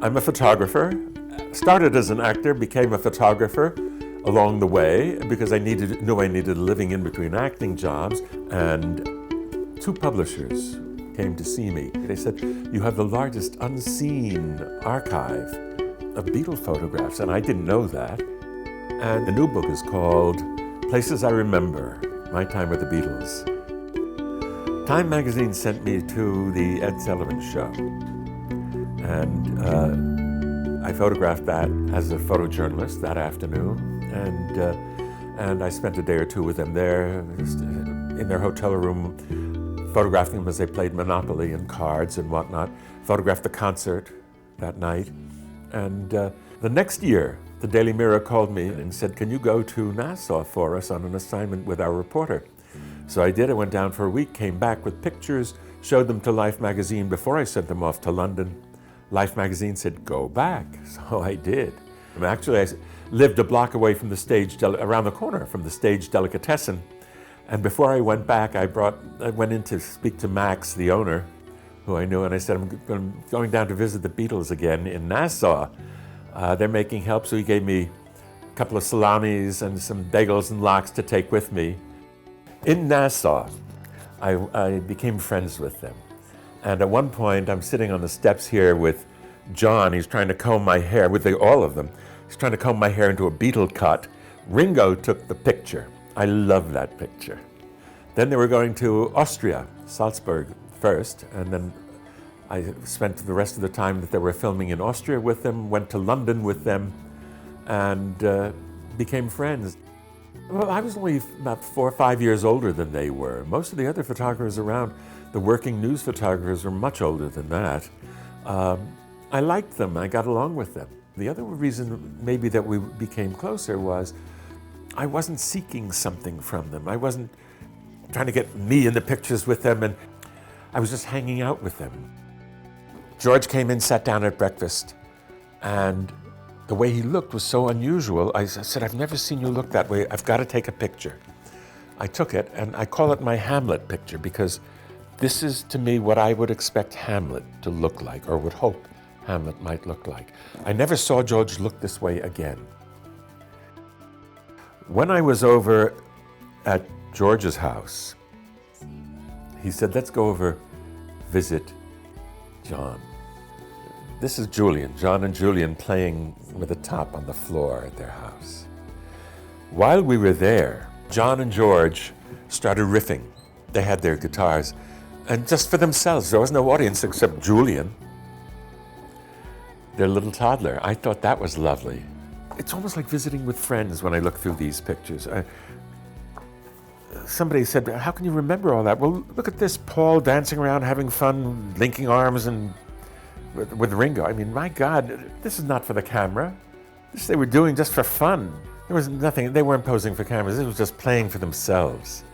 I'm a photographer. Started as an actor, became a photographer along the way because I knew I needed a living in between acting jobs, and two publishers came to see me. They said, "You have the largest unseen archive of Beatle photographs," and I didn't know that. And the new book is called Places I Remember, My Time with the Beatles. Time magazine sent me to the Ed Sullivan show, and I photographed that as a photojournalist that afternoon, and I spent a day or two with them there, just in their hotel room, photographing them as they played Monopoly and cards and whatnot. Photographed the concert that night, and the next year, the Daily Mirror called me and said, "Can you go to Nassau for us on an assignment with our reporter?" So I did. I went down for a week, came back with pictures, showed them to Life magazine before I sent them off to London. Life magazine said, "Go back." So I did. Actually, I lived a block away from the stage, around the corner from the stage delicatessen. And before I went back, I went in to speak to Max, the owner, who I knew, and I said, "I'm going down to visit the Beatles again in Nassau. They're making help," so he gave me a couple of salamis and some bagels and lox to take with me. In Nassau, I became friends with them. And at one point, I'm sitting on the steps here with John. He's trying to comb my hair, all of them. He's trying to comb my hair into a Beatle cut. Ringo took the picture. I love that picture. Then they were going to Austria, Salzburg first, and then I spent the rest of the time that they were filming in Austria with them, went to London with them, and became friends. Well, I was only about 4 or 5 years older than they were. Most of the other photographers around, the working news photographers, were much older than that. I liked them. I got along with them. The other reason maybe that we became closer was I wasn't seeking something from them. I wasn't trying to get me in the pictures with them, and I was just hanging out with them. George came in, sat down at breakfast, and the way he looked was so unusual. I said, "I've never seen you look that way. I've got to take a picture." I took it, and I call it my Hamlet picture because this is, to me, what I would expect Hamlet to look like, or would hope Hamlet might look like. I never saw George look this way again. When I was over at George's house, he said, "Let's go over, visit John." This is Julian, John and Julian playing with a top on the floor at their house. While we were there, John and George started riffing. They had their guitars, and just for themselves. There was no audience except Julian, their little toddler. I thought that was lovely. It's almost like visiting with friends when I look through these pictures. Somebody said, "How can you remember all that?" Well, look at this, Paul dancing around, having fun, linking arms and with Ringo. I mean, my God, this is not for the camera. This they were doing just for fun. There was nothing, they weren't posing for cameras. This was just playing for themselves.